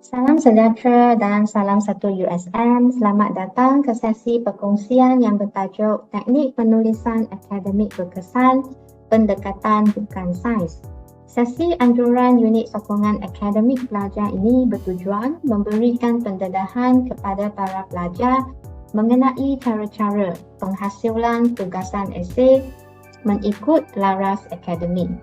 Salam sejahtera dan salam satu USM. Selamat datang ke sesi perkongsian yang bertajuk Teknik Penulisan Akademik Berkesan, Pendekatan Bukan Saiz. Sesi anjuran unit sokongan akademik pelajar ini bertujuan memberikan pendedahan kepada para pelajar mengenai cara-cara penghasilan tugasan esei mengikut laras akademik.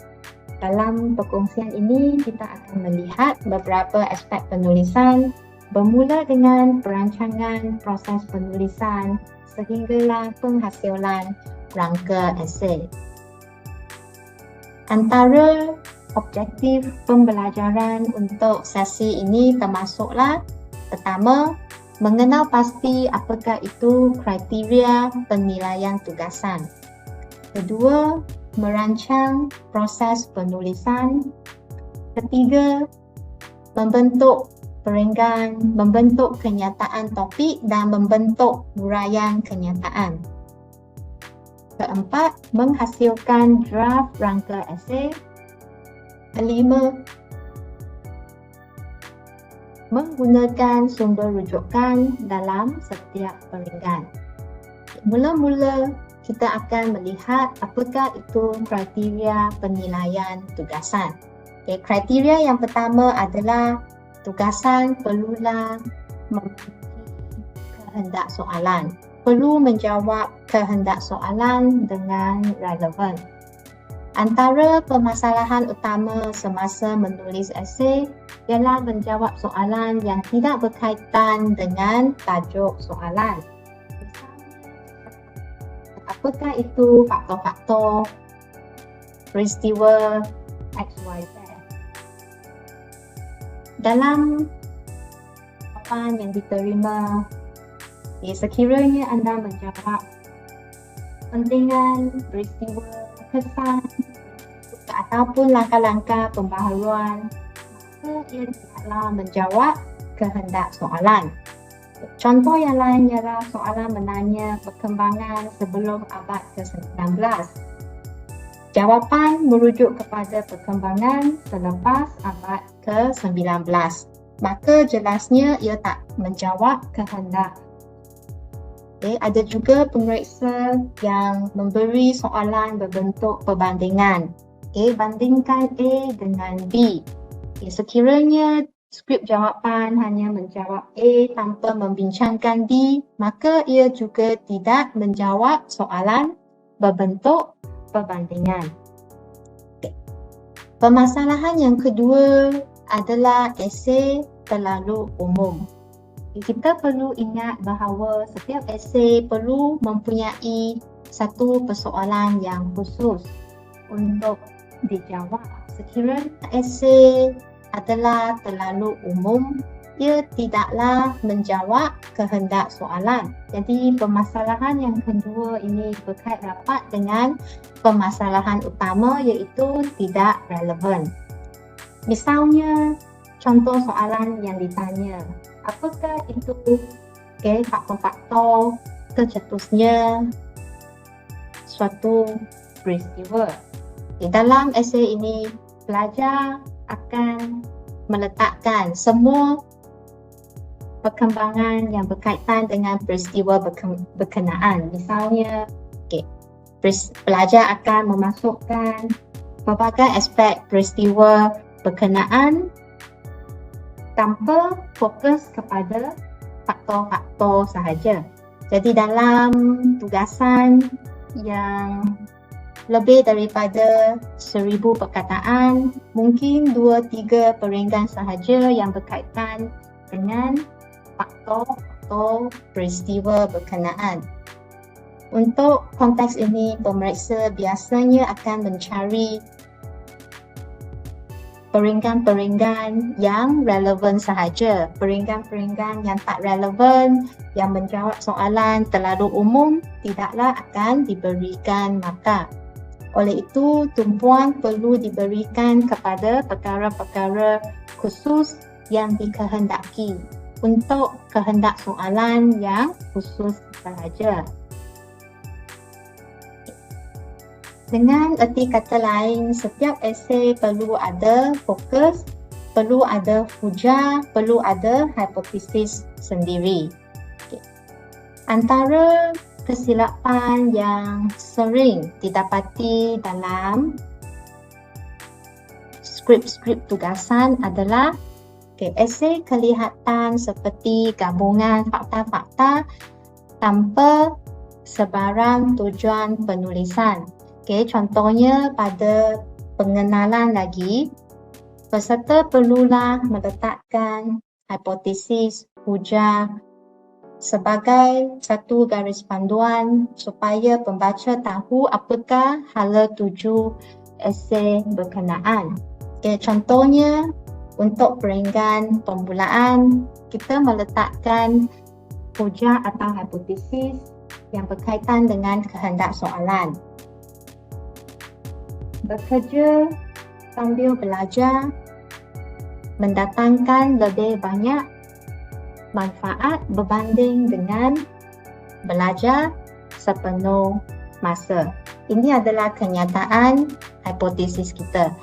Dalam perkongsian ini, kita akan melihat beberapa aspek penulisan bermula dengan perancangan proses penulisan sehinggalah penghasilan rangka esei. Antara objektif pembelajaran untuk sesi ini termasuklah: pertama, mengenal pasti apakah itu kriteria penilaian tugasan. Kedua, merancang proses penulisan. Ketiga, membentuk perenggan, membentuk kenyataan topik dan membentuk huraian kenyataan. Keempat, menghasilkan draft rangka esei. Kelima, menggunakan sumber rujukan dalam setiap perenggan. Mula-mula, kita akan melihat apakah itu kriteria penilaian tugasan. Kriteria yang pertama adalah tugasan perlulah memenuhi kehendak soalan. Perlu menjawab kehendak soalan dengan relevan. Antara permasalahan utama semasa menulis esei ialah menjawab soalan yang tidak berkaitan dengan tajuk soalan. Apakah itu faktor-faktor peristiwa XYZ? Dalam jawapan yang diterima, sekiranya anda menjawab pentingan peristiwa, kesan ataupun langkah-langkah pembaharuan, maka ia tidaklah menjawab kehendak soalan. Contoh yang lain ialah soalan menanya perkembangan sebelum abad ke-19. Jawapan merujuk kepada perkembangan selepas abad ke-19. Maka jelasnya ia tak menjawab kehendak. Ada juga pemeriksa yang memberi soalan berbentuk perbandingan. Bandingkan A dengan B. Sekiranya skrip jawapan hanya menjawab A tanpa membincangkan B, maka ia juga tidak menjawab soalan berbentuk perbandingan. Permasalahan yang kedua adalah esei terlalu umum. Kita perlu ingat bahawa setiap esei perlu mempunyai satu persoalan yang khusus untuk dijawab. Sekiranya esei adalah terlalu umum, ia tidaklah menjawab kehendak soalan. Jadi permasalahan yang kedua ini berkait rapat dengan permasalahan utama, iaitu tidak relevan. Misalnya, contoh soalan yang ditanya, apakah itu faktor-faktor tercetusnya suatu peristiwa? Di dalam esei ini, pelajar akan meletakkan semua perkembangan yang berkaitan dengan peristiwa berkenaan. Misalnya, pelajar akan memasukkan pelbagai aspek peristiwa berkenaan tanpa fokus kepada faktor-faktor sahaja. Jadi dalam tugasan yang lebih daripada 1000 perkataan, mungkin 2-3 perenggan sahaja yang berkaitan dengan faktor-faktor peristiwa berkenaan. Untuk konteks ini, pemeriksa biasanya akan mencari perenggan-perenggan yang relevan sahaja. Perenggan-perenggan yang tak relevan, yang menjawab soalan terlalu umum, tidaklah akan diberikan markah. Oleh itu, tumpuan perlu diberikan kepada perkara-perkara khusus yang dikehendaki untuk kehendak soalan yang khusus sahaja. Dengan erti kata lain, setiap esei perlu ada fokus, perlu ada hujah, perlu ada hipotesis sendiri. Okay. Antara kesilapan yang sering didapati dalam skrip-skrip tugasan adalah esei kelihatan seperti gabungan fakta-fakta tanpa sebarang tujuan penulisan. Contohnya pada pengenalan lagi, peserta perlulah meletakkan hipotesis, hujah sebagai satu garis panduan supaya pembaca tahu apakah hala tuju esei berkenaan. Contohnya, untuk peringgan permulaan, kita meletakkan hujah atau hipotesis yang berkaitan dengan kehendak soalan. Bekerja sambil belajar mendatangkan lebih banyak manfaat berbanding dengan belajar sepenuh masa. Ini adalah kenyataan hipotesis kita.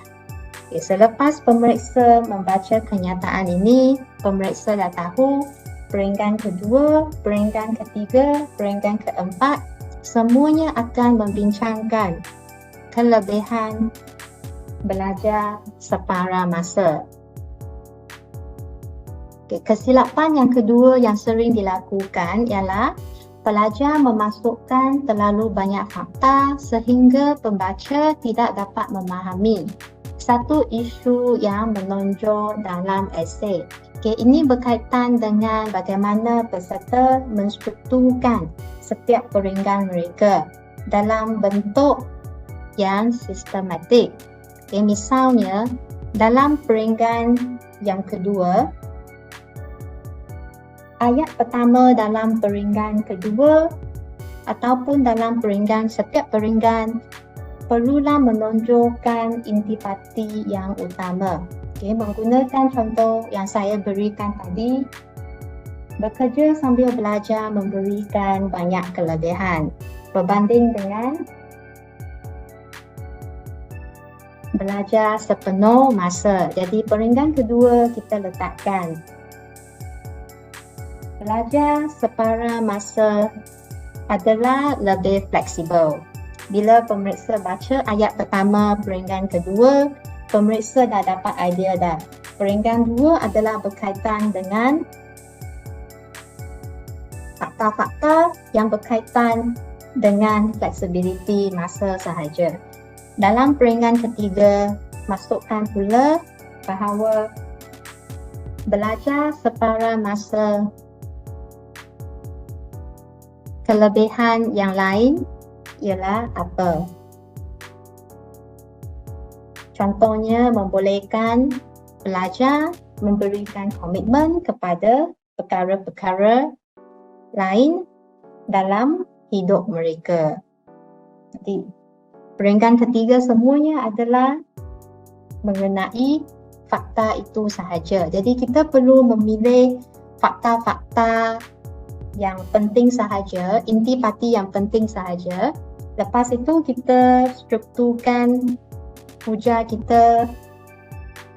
Selepas pemeriksa membaca kenyataan ini, pemeriksa dah tahu peringgan kedua, peringgan ketiga, peringgan keempat semuanya akan membincangkan kelebihan belajar separa masa. Kesilapan yang kedua yang sering dilakukan ialah pelajar memasukkan terlalu banyak fakta sehingga pembaca tidak dapat memahami satu isu yang menonjol dalam esei. Ini berkaitan dengan bagaimana peserta menstrukturkan setiap peringgan mereka dalam bentuk yang sistematik. Misalnya, dalam peringgan yang kedua, ayat pertama dalam peringgan kedua ataupun dalam peringgan setiap peringgan perlulah menonjolkan intipati yang utama. Menggunakan contoh yang saya berikan tadi, bekerja sambil belajar memberikan banyak kelebihan berbanding dengan belajar sepenuh masa. Jadi peringgan kedua kita letakkan belajar separa masa adalah lebih fleksibel. Bila pemeriksa baca ayat pertama peringgan kedua, pemeriksa dah dapat idea dah. Peringgan dua adalah berkaitan dengan fakta-fakta yang berkaitan dengan fleksibiliti masa sahaja. Dalam peringgan ketiga, masukkan pula bahawa belajar separa masa kelebihan yang lain ialah apa? Contohnya membolehkan pelajar memberikan komitmen kepada perkara-perkara lain dalam hidup mereka. Jadi, peringgan ketiga semuanya adalah mengenai fakta itu sahaja. Jadi, kita perlu memilih fakta-fakta yang penting sahaja, intipati yang penting sahaja. Lepas itu kita strukturkan hujah kita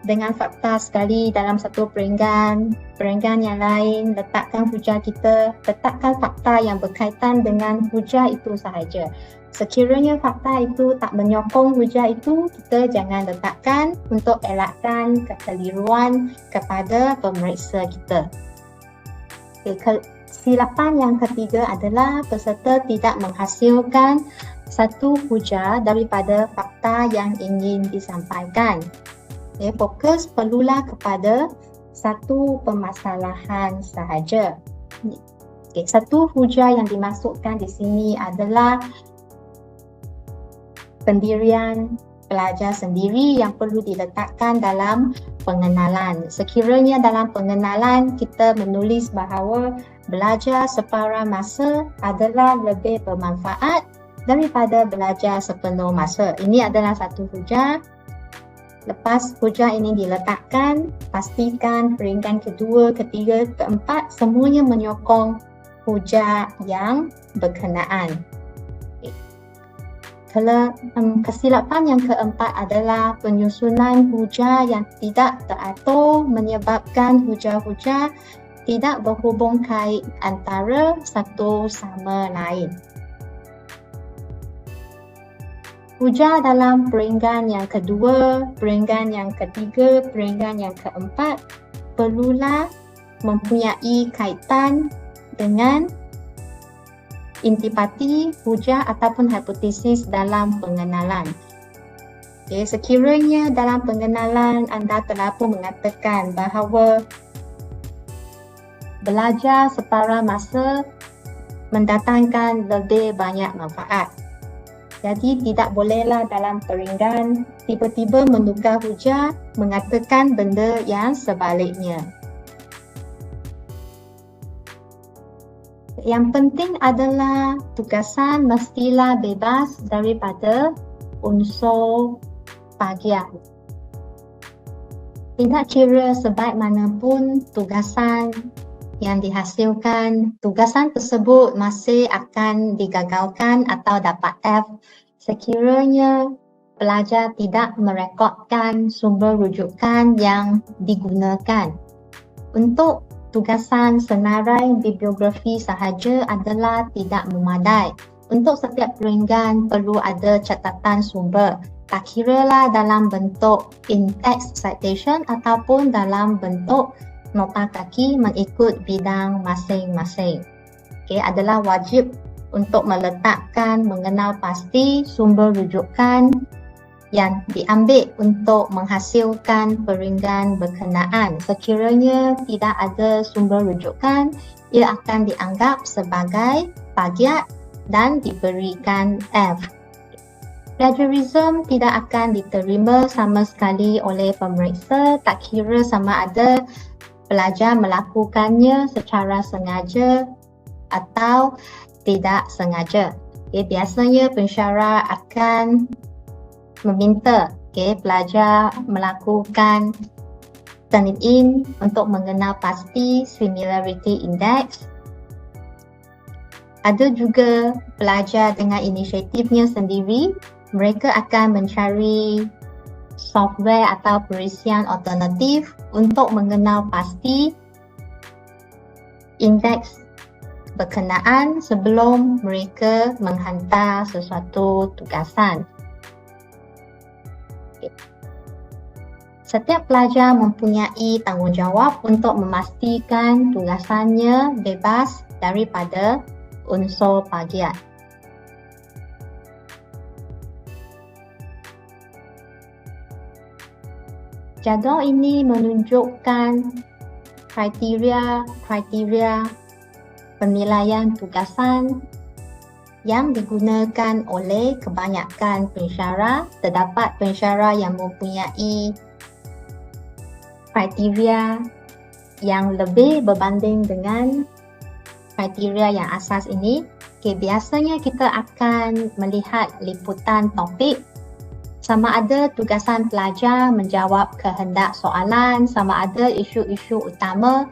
dengan fakta sekali dalam satu peringgan. Peringgan yang lain, letakkan hujah kita, letakkan fakta yang berkaitan dengan hujah itu sahaja. Sekiranya fakta itu tak menyokong hujah itu, kita jangan letakkan untuk elakkan kekeliruan kepada pemeriksa kita. Kesilapan yang ketiga adalah peserta tidak menghasilkan satu hujah daripada fakta yang ingin disampaikan. Fokus perlulah kepada satu permasalahan sahaja. Satu hujah yang dimasukkan di sini adalah pendirian pelajar sendiri yang perlu diletakkan dalam pengenalan. Sekiranya dalam pengenalan kita menulis bahawa belajar separa masa adalah lebih bermanfaat daripada belajar sepenuh masa. Ini adalah satu hujah. Lepas hujah ini diletakkan, pastikan peringgan kedua, ketiga, keempat semuanya menyokong hujah yang berkenaan. Kesilapan yang keempat adalah penyusunan hujah yang tidak teratur menyebabkan hujah-hujah tidak berhubung kait antara satu sama lain. Hujah dalam perenggan yang kedua, perenggan yang ketiga, perenggan yang keempat perlulah mempunyai kaitan dengan intipati, hujah ataupun hipotesis dalam pengenalan. Okay, sekiranya dalam pengenalan anda telah pun mengatakan bahawa belajar separuh masa mendatangkan lebih banyak manfaat. Jadi tidak bolehlah dalam perenggan tiba-tiba menukar hujah mengatakan benda yang sebaliknya. Yang penting adalah tugasan mestilah bebas daripada unsur bahagian. Tidak kira sebaik manapun tugasan yang dihasilkan, tugasan tersebut masih akan digagalkan atau dapat F sekiranya pelajar tidak merekodkan sumber rujukan yang digunakan. Untuk tugasan senarai bibliografi sahaja adalah tidak memadai. Untuk setiap perenggan perlu ada catatan sumber. Tak kiralah dalam bentuk in-text citation ataupun dalam bentuk nota kaki mengikut bidang masing-masing. Okay, adalah wajib untuk meletakkan mengenal pasti sumber rujukan yang diambil untuk menghasilkan perenggan berkenaan. Sekiranya tidak ada sumber rujukan, ia akan dianggap sebagai plagiat dan diberikan F. Plagiarism tidak akan diterima sama sekali oleh pemeriksa, tak kira sama ada pelajar melakukannya secara sengaja atau tidak sengaja. Okay, biasanya pensyarah akan meminta pelajar melakukan turn-in untuk mengenal pasti similarity index. Ada juga pelajar dengan inisiatifnya sendiri, mereka akan mencari software atau perisian alternatif untuk mengenal pasti indeks berkenaan sebelum mereka menghantar sesuatu tugasan. Setiap pelajar mempunyai tanggungjawab untuk memastikan tugasannya bebas daripada unsur plagiat. Jadual ini menunjukkan kriteria penilaian tugasan yang digunakan oleh kebanyakan pensyarah. Terdapat pensyarah yang mempunyai kriteria yang lebih berbanding dengan kriteria yang asas ini. Okay, biasanya kita akan melihat liputan topik, sama ada tugasan pelajar menjawab kehendak soalan, sama ada isu-isu utama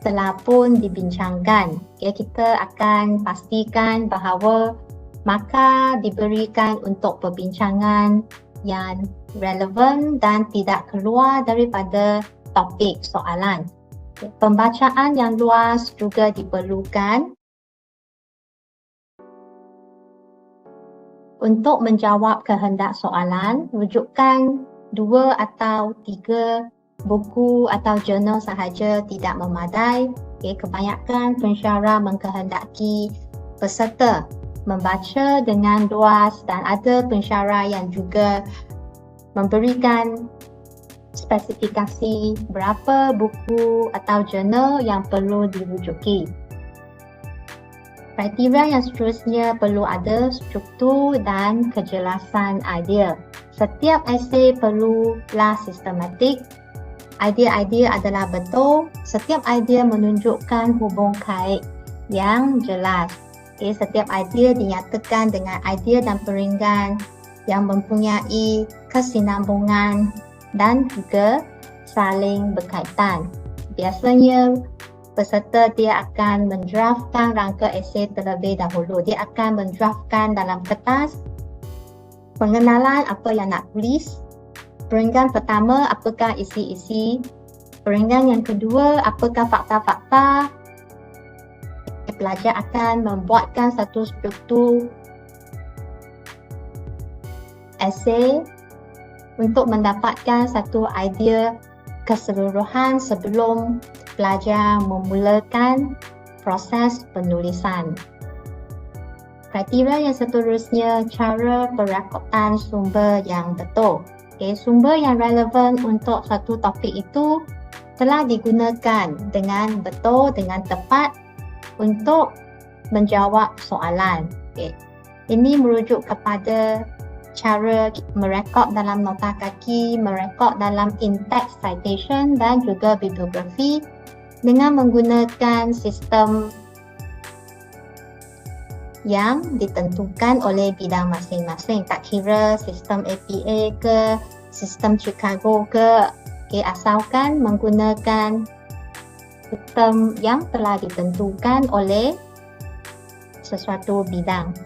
telah pun dibincangkan. Okay, kita akan pastikan bahawa markah diberikan untuk perbincangan yang relevan dan tidak keluar daripada topik soalan. Okay, pembacaan yang luas juga diperlukan untuk menjawab kehendak soalan. Rujukan 2 atau 3 buku atau jurnal sahaja tidak memadai. Okay, kebanyakan pensyarah mengkehendaki peserta membaca dengan luas dan ada pensyarah yang juga memberikan spesifikasi berapa buku atau jurnal yang perlu dirujuki. Kriteria yang seterusnya perlu ada struktur dan kejelasan idea. Setiap esei perlulah sistematik. Idea-idea adalah betul. Setiap idea menunjukkan hubung kait yang jelas. Okay, setiap idea dinyatakan dengan idea dan perenggan yang mempunyai kesinambungan dan juga saling berkaitan. Biasanya peserta dia akan mendraftkan rangka esei terlebih dahulu. Dia akan mendraftkan dalam kertas Pengenalan apa yang nak tulis. Perenggan pertama, apakah isi-isi. Perenggan yang kedua, apakah fakta-fakta. Pelajar akan membuatkan satu struktur esei untuk mendapatkan satu idea keseluruhan sebelum pelajar memulakan proses penulisan. Kriteria yang seterusnya, cara perekodan sumber yang betul. Sumber yang relevan untuk satu topik itu telah digunakan dengan betul, dengan tepat untuk menjawab soalan. Ini merujuk kepada cara merekod dalam nota kaki, merekod dalam in-text citation dan juga bibliografi dengan menggunakan sistem yang ditentukan oleh bidang masing-masing. Tak kira sistem APA ke, sistem Chicago ke, asalkan menggunakan sistem yang telah ditentukan oleh sesuatu bidang.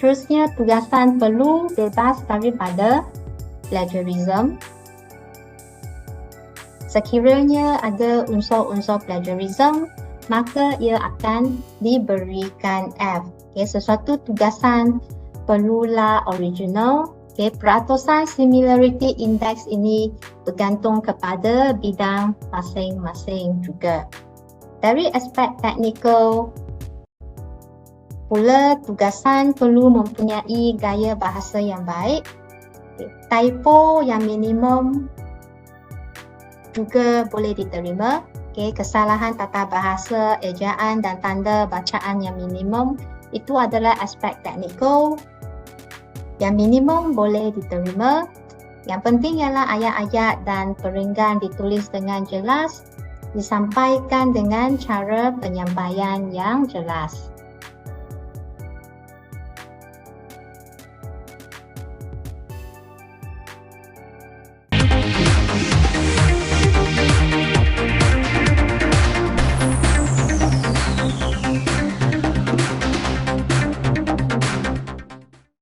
Terusnya, tugasan perlu bebas daripada plagiarism. Sekiranya ada unsur-unsur plagiarism, maka ia akan diberikan F. Sesuatu tugasan perlulah original. Peratusan similarity index ini bergantung kepada bidang masing-masing juga. Dari aspek teknikal pula, tugasan perlu mempunyai gaya bahasa yang baik. Typo yang minimum juga boleh diterima. Kesalahan tata bahasa, ejaan dan tanda bacaan yang minimum itu adalah aspek teknikal. Yang minimum boleh diterima. Yang penting ialah ayat-ayat dan perenggan ditulis dengan jelas, disampaikan dengan cara penyampaian yang jelas.